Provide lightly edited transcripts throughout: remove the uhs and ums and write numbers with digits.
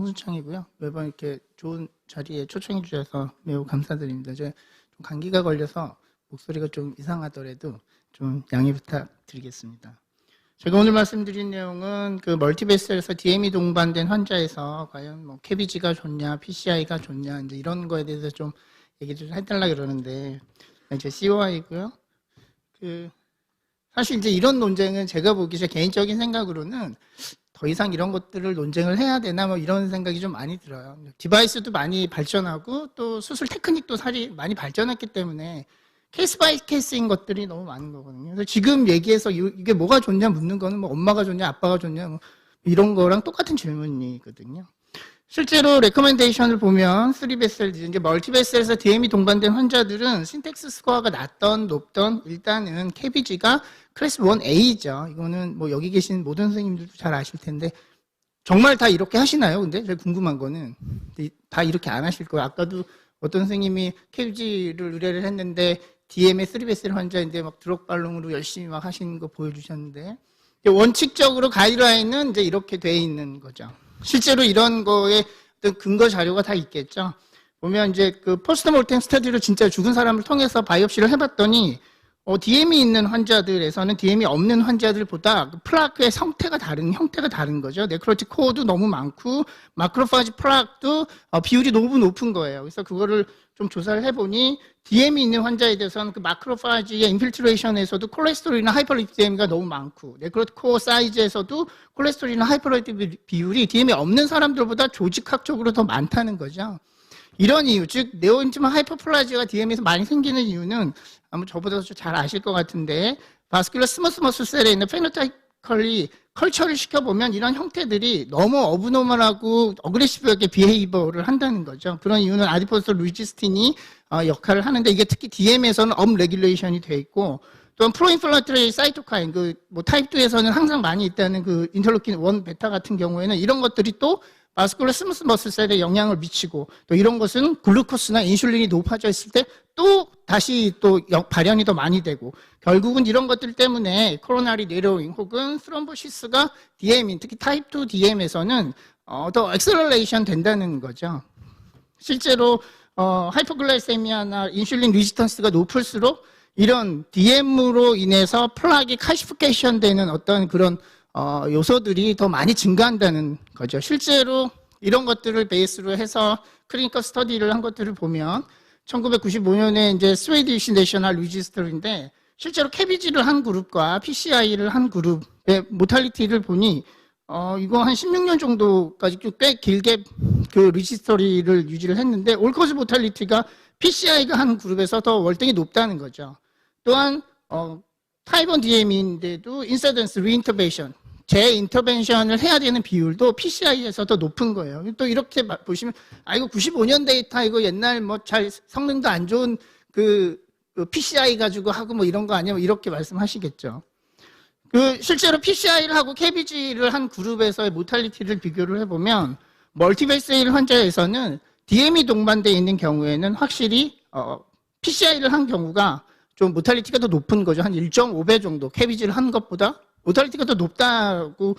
홍순창이고요. 매번 이렇게 좋은 자리에 초청해 주셔서 매우 감사드립니다. 제가 좀 감기가 걸려서 목소리가 좀 이상하더라도 좀 양해 부탁드리겠습니다. 제가 오늘 말씀드린 내용은 그 멀티베스에서 DME 동반된 환자에서 과연 뭐 KBG가 좋냐, PCI가 좋냐, 이제 이런 거에 대해서 좀 얘기 좀 해달라 그러는데, 이제 COI고요. 사실 이제 이런 논쟁은 제가 보기 제 개인적인 생각으로는 더 이상 이런 것들을 논쟁을 해야 되나 뭐 이런 생각이 좀 많이 들어요. 디바이스도 많이 발전하고 또 수술 테크닉도 많이 발전했기 때문에 케이스 바이 케이스인 것들이 너무 많은 거거든요. 그래서 지금 얘기해서 이게 뭐가 좋냐 묻는 거는 뭐 엄마가 좋냐 아빠가 좋냐 뭐 이런 거랑 똑같은 질문이거든요. 실제로 레커멘데이션을 보면 3베셀, 이제 멀티베셀에서 DME 동반된 환자들은 신텍스 스코어가 낮던 높던 일단은 KBG가 클래스 1A죠. 이거는 뭐 여기 계신 모든 선생님들도 잘 아실 텐데 정말 다 이렇게 하시나요? 근데 제가 궁금한 거는 다 이렇게 안 하실 거예요. 아까도 어떤 선생님이 KBG를 의뢰를 했는데 DME 3베셀 환자인데 막 드럭발롱으로 열심히 막 하시는 거 보여주셨는데 원칙적으로 가이드라인은 이제 이렇게 돼 있는 거죠. 실제로 이런 거에 어떤 근거 자료가 다 있겠죠. 보면 이제 그 포스트모르템 스터디로 진짜 죽은 사람을 통해서 바이옵시를 해봤더니 DM이 있는 환자들에서는 DM이 없는 환자들보다 플라크의 형태가 다른 거죠. 네크로틱 코어도 너무 많고 마크로파지 플라크도 비율이 너무 높은 거예요. 그래서 그거를 좀 조사를 해보니 DM이 있는 환자에 대해서는 그 마크로파지의 인필트레이션에서도 콜레스테롤이나 하이퍼리피데미가 너무 많고 네크로틱 코어 사이즈에서도 콜레스테롤이나 하이퍼리피데미 비율이 DM이 없는 사람들보다 조직학적으로 더 많다는 거죠. 이런 이유, 즉 네오인티마 하이퍼플라지아가 DM에서 많이 생기는 이유는 아마 저보다 잘 아실 것 같은데 바스큘러 스머스 머슬 셀에 있는 페노타이컬리 컬처를 시켜보면 이런 형태들이 너무 어브노멀하고 어그레시브하게 비헤이버를 한다는 거죠. 그런 이유는 아디포스 루지스틴이 역할을 하는데 이게 특히 DM에서는 업레귤레이션이 돼 있고 또한 프로인플라토리 사이토카인 뭐 타입 2에서는 항상 많이 있다는 그 인터로킨 1 베타 같은 경우에는 이런 것들이 또 바스큘러 스무스 머슬 셀에 영향을 미치고 또 이런 것은 글루코스나 인슐린이 높아져 있을 때 또 다시 또 발현이 더 많이 되고 결국은 이런 것들 때문에 코로나리 네로잉 혹은 스럼보시스가 DM인 특히 타입 2 DM에서는 더 엑셀러레이션 된다는 거죠. 실제로 하이퍼글라이세미아나 인슐린 리지스턴스가 높을수록 이런 DM으로 인해서 플락이 칼시피케이션 되는 어떤 그런 요소들이 더 많이 증가한다는 거죠. 실제로 이런 것들을 베이스로 해서 클리니컬 스터디를 한 것들을 보면 1995년에 이제 스웨디시 내셔널 리지스터인데 실제로 KBG를 한 그룹과 PCI를 한 그룹의 모탈리티를 보니 이거 한 16년 정도까지 꽤 길게 그 리지스터리를 유지를 했는데 올코즈 모탈리티가 PCI가 한 그룹에서 더 월등히 높다는 거죠. 또한 타입 1 DM인데도 인서던스 리인터벤션 재인터벤션을 해야 되는 비율도 PCI에서 더 높은 거예요. 또 이렇게 보시면 이거 95년 데이터 이거 옛날 뭐 잘 성능도 안 좋은 그 PCI 가지고 하고 뭐 이런 거 아니야? 이렇게 말씀하시겠죠. 실제로 PCI를 하고 KBG를 한 그룹에서의 모탈리티를 비교를 해보면 멀티베이스일 환자에서는 DM이 동반되어 있는 경우에는 확실히 PCI를 한 경우가 좀 모탈리티가 더 높은 거죠. 한 1.5배 정도 KBG를 한 것보다 모탈리티가 더 높다고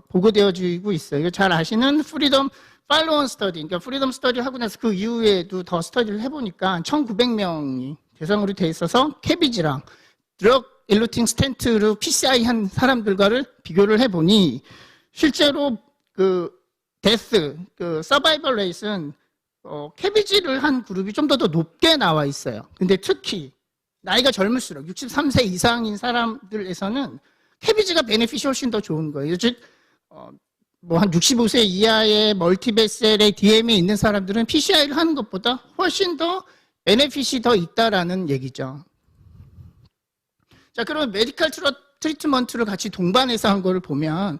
보고되어지고 있어요. 잘 아시는 프리덤 팔로원 스터디, 그러니까 프리덤 스터디 하고 나서 그 이후에도 더 스터디를 해보니까 1,900명이 대상으로 돼 있어서 KBG랑 드럭 일루팅 스텐트로 PCI 한 사람들과를 비교를 해보니 실제로 그 데스, 그 서바이벌 레이스는 KBG를 한 그룹이 좀 더 높게 나와 있어요. 근데 특히 나이가 젊을수록 63세 이상인 사람들에서는 KBG가 베네핏이 훨씬 더 좋은 거예요. 즉, 뭐 한 65세 이하의 멀티베셀의 DM에 있는 사람들은 PCI를 하는 것보다 훨씬 더 베네핏이 더 있다라는 얘기죠. 자, 그러면 메디컬 트리트먼트를 같이 동반해서 한 거를 보면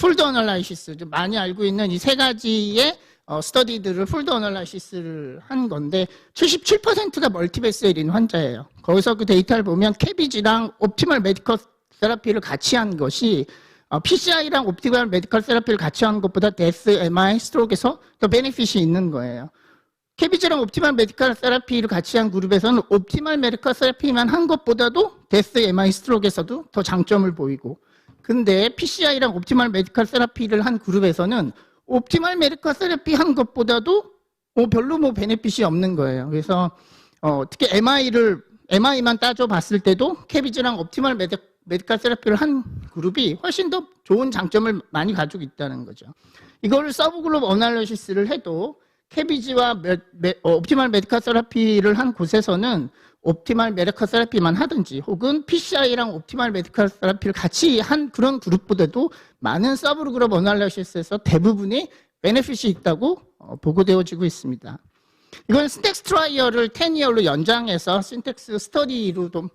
폴드 어널라이시스, 많이 알고 있는 이 세 가지의 스터디들을 폴드 어널라이시스를 한 건데 77%가 멀티베셀인 환자예요. 거기서 그 데이터를 보면 KBG랑 옵티멀 메디컬 세라피를 같이 한 것이 PCI랑 옵티멀 메디컬 세라피를 같이 한 것보다 데스, MI, 스트로크에서 더 베네핏이 있는 거예요. KBG랑 옵티멀 메디컬 세라피를 같이 한 그룹에서는 옵티멀 메디컬 세라피만 한 것보다도 데스, MI, 스트로크에서도 더 장점을 보이고 근데 PCI랑 옵티멀 메디컬 세라피를 한 그룹에서는 옵티멀 메디컬 세라피 한 것보다도 별로 베네핏이 없는 거예요. 그래서 특히 MI만 따져봤을 때도 캐비지랑 옵티멀 메디컬 세라피를 한 그룹이 훨씬 더 좋은 장점을 많이 가지고 있다는 거죠. 이거를 서브그룹 어널리시스를 해도 캐비지와 옵티멀 메디컬 세라피를 한 곳에서는 옵티멀 메디컬 세라피만 하든지 혹은 PCI랑 옵티멀 메디컬 세라피를 같이 한 그런 그룹보다도 많은 서브그룹 어널리시스에서 대부분이 베네핏이 있다고 보고되어지고 있습니다. 이건 신텍스 트라이얼을 10이어로 연장해서 신텍스 스터디로 좀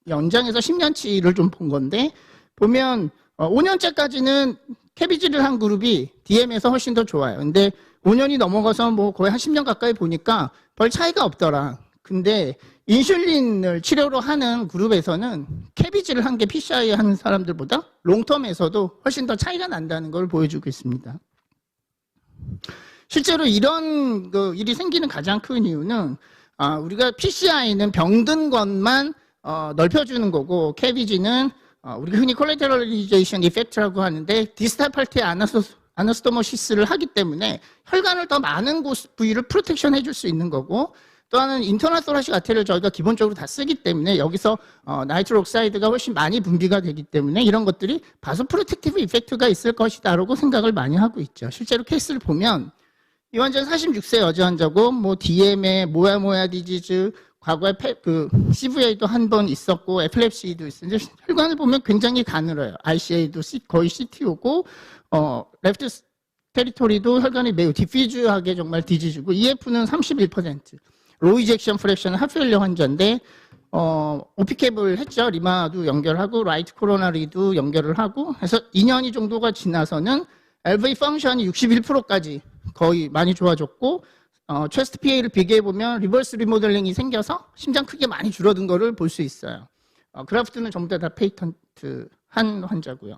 연장해서 10년치를 좀 본 건데 보면 5년째까지는 캐비지를 한 그룹이 DM에서 훨씬 더 좋아요. 근데 5년이 넘어가서 거의 한 10년 가까이 보니까 별 차이가 없더라. 근데 인슐린을 치료로 하는 그룹에서는 캐비지를 한 게 PCI 하는 사람들보다 롱텀에서도 훨씬 더 차이가 난다는 걸 보여주고 있습니다. 실제로 이런 일이 생기는 가장 큰 이유는 우리가 PCI는 병든 것만 넓혀주는 거고 캐비지는 우리가 흔히 콜레테럴리제이션 이펙트라고 하는데 디스탈 파트에 아나스토모시스를 하기 때문에 혈관을 더 많은 부위를 프로텍션 해줄 수 있는 거고 또 하나는 인터널 토라식 아테리를 저희가 기본적으로 다 쓰기 때문에 여기서 나이트로 옥사이드가 훨씬 많이 분비가 되기 때문에 이런 것들이 바소 프로텍티브 이펙트가 있을 것이다라고 생각을 많이 하고 있죠. 실제로 케이스를 보면 이 환자는 46세 여자 환자고 DM에 모야 디지즈 과거에 CVA도 한 번 있었고 에필랩시도 있었는데 혈관을 보면 굉장히 가늘어요. RCA도 거의 CTO고 레프트 테리토리도 혈관이 매우 디퓨즈하게 정말 디지즈고 EF는 31%. 로우 이젝션 프랙션은 하프헬리어 환자인데 오피캡을 했죠. 리마도 연결하고 라이트 코로나리도 연결을 하고 해서 2년이 정도가 지나서는 LV 펑션이 61%까지 거의 많이 좋아졌고 체스트 PA를 비교해보면 리버스 리모델링이 생겨서 심장 크기가 많이 줄어든 거를 볼 수 있어요. 그래프트는 전부 다 페이턴트 한 환자고요.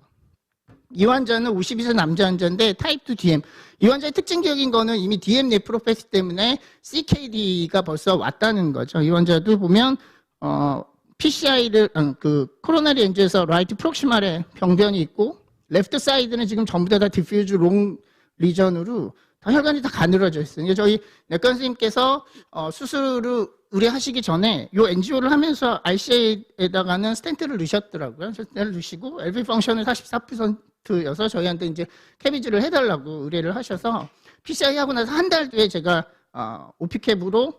이 환자는 52세 남자 환자인데 타입 2 DM. 이 환자의 특징적인 거는 이미 DM 네프로패시 때문에 CKD가 벌써 왔다는 거죠. 이 환자도 보면 PCI를 코로나리 엔지에서 라이트 프록시말에 병변이 있고 레프트 사이드는 지금 전부 다 디퓨즈 롱 리전으로 다 혈관이 다 가늘어져 있어요. 저희 내과 선생님께서 수술을 의뢰하시기 전에 이 NGO를 하면서 RCA에다가는 스텐트를 넣으셨더라고요. 스텐트를 넣으시고 LV 펑션을 44%여서 저희한테 이제 캐비지를 해달라고 의뢰를 하셔서 PCI 하고 나서 한 달 뒤에 제가 오피캡으로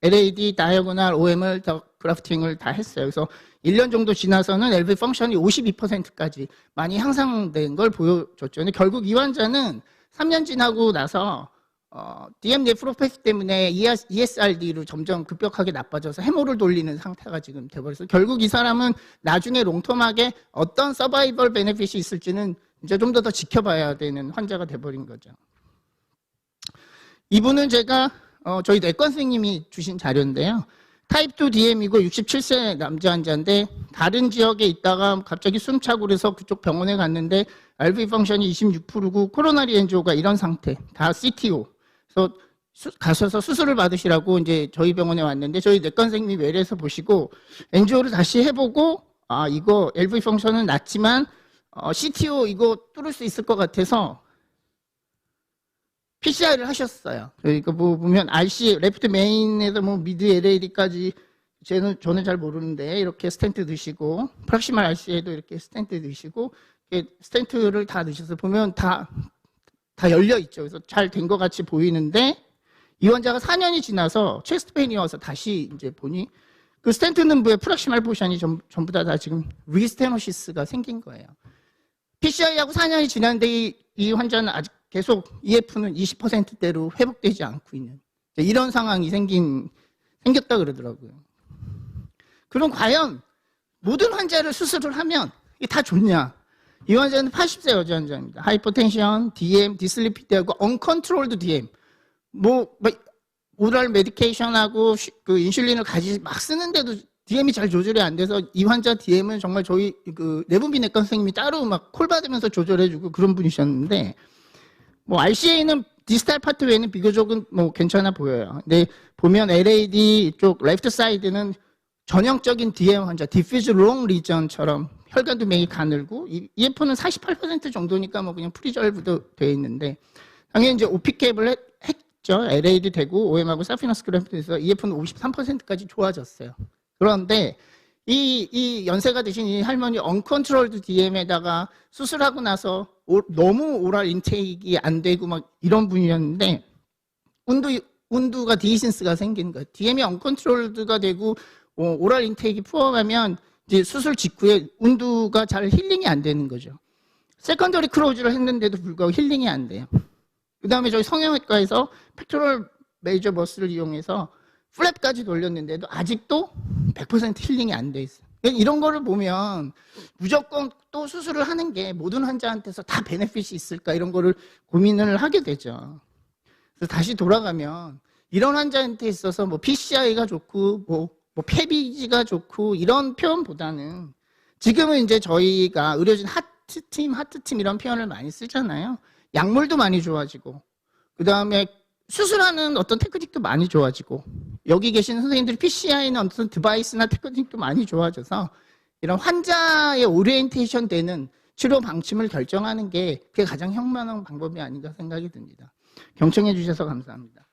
LAD, 다이아고날, OM을 더 그래프팅을 다 했어요. 그래서 1년 정도 지나서는 LV 펑션이 52%까지 많이 향상된 걸 보여줬죠. 근데 결국 이 환자는 3년 지나고 나서 DM 네프로패시 때문에 ESRD로 점점 급격하게 나빠져서 해모를 돌리는 상태가 지금 돼버려서 결국 이 사람은 나중에 롱텀하게 어떤 서바이벌 베네핏이 있을지는 이제 좀 더 지켜봐야 되는 환자가 돼버린 거죠. 이분은 제가 저희 내과 선생님이 주신 자료인데요. 타입 2 DM이고 67세 남자 환자인데 다른 지역에 있다가 갑자기 숨차고 그래서 그쪽 병원에 갔는데 RV 펑션이 26%고 코로나리 엔지오가 이런 상태, 다 CTO. 그래서 가셔서 수술을 받으시라고 이제 저희 병원에 왔는데 저희 내과 선생님이 외래에서 보시고 엔지오를 다시 해보고 이거 LV 펑션은 낮지만 CTO 이거 뚫을 수 있을 것 같아서 PCI를 하셨어요. 그러니까 보면 RC 레프트 메인에서 미드 LAD까지 저는 잘 모르는데 이렇게 스텐트 넣으시고 프락시말 RC에도 이렇게 스텐트 넣으시고 스텐트를 다 넣으셔서 보면 다 열려 있죠. 그래서 잘 된 것 같이 보이는데 이 환자가 4년이 지나서 체스트 페인이 와서 다시 이제 보니 그 스텐트 넣은 부에 프락시말 포션이 전부 다 지금 리스테노시스가 생긴 거예요. PCI하고 4년이 지났는데 이 환자는 아직 계속 EF는 20%대로 회복되지 않고 있는 이런 상황이 생겼다 그러더라고요. 그럼 과연 모든 환자를 수술을 하면 이게 다 좋냐? 이 환자는 80세 여자 환자입니다. 하이퍼텐션, DM, 디슬리피드하고 언컨트롤드 DM. 오랄 메디케이션하고 그 인슐린을 막 쓰는데도 DM이 잘 조절이 안 돼서 이 환자 DM은 정말 저희 내분비내과 선생님이 따로 막 콜 받으면서 조절해주고 그런 분이셨는데 RCA는 디스탈 파트 외에는 비교적은 괜찮아 보여요. 근데 보면 LAD 쪽 레프트 사이드는 전형적인 DM 환자, 디퓨즈 롱 리전처럼 혈관도 매일 가늘고 EF는 48% 정도니까 뭐 그냥 프리절브도 돼 있는데 당연히 이제 오피캡을 했죠. LA도 되고 OM하고 사피너스 그래프트에서 EF는 53%까지 좋아졌어요. 그런데 이 연세가 드신 이 할머니 언컨트롤드 DM에다가 수술하고 나서 너무 오랄 인테이크가 안 되고 막 이런 분이었는데 운두가 디히신스가 생긴 거예요. DM이 언컨트롤드가 되고 오랄 인테이크 푸어가면 이제 수술 직후에 운두가 잘 힐링이 안 되는 거죠. 세컨더리 크로즈를 했는데도 불구하고 힐링이 안 돼요. 그 다음에 저희 성형외과에서 팩토럴 메이저 머스를 이용해서 플랩까지 돌렸는데도 아직도 100% 힐링이 안 돼 있어요. 이런 거를 보면 무조건 또 수술을 하는 게 모든 환자한테서 다 베네핏이 있을까 이런 거를 고민을 하게 되죠. 그래서 다시 돌아가면 이런 환자한테 있어서 뭐 PCI가 좋고 뭐 페비지가 좋고 이런 표현보다는 지금은 이제 저희가 의료진 하트팀 이런 표현을 많이 쓰잖아요. 약물도 많이 좋아지고 그 다음에 수술하는 어떤 테크닉도 많이 좋아지고 여기 계신 선생님들이 PCI나 어떤 디바이스나 테크닉도 많이 좋아져서 이런 환자의 오리엔테이션 되는 치료 방침을 결정하는 게 그게 가장 현명한 방법이 아닌가 생각이 듭니다. 경청해 주셔서 감사합니다.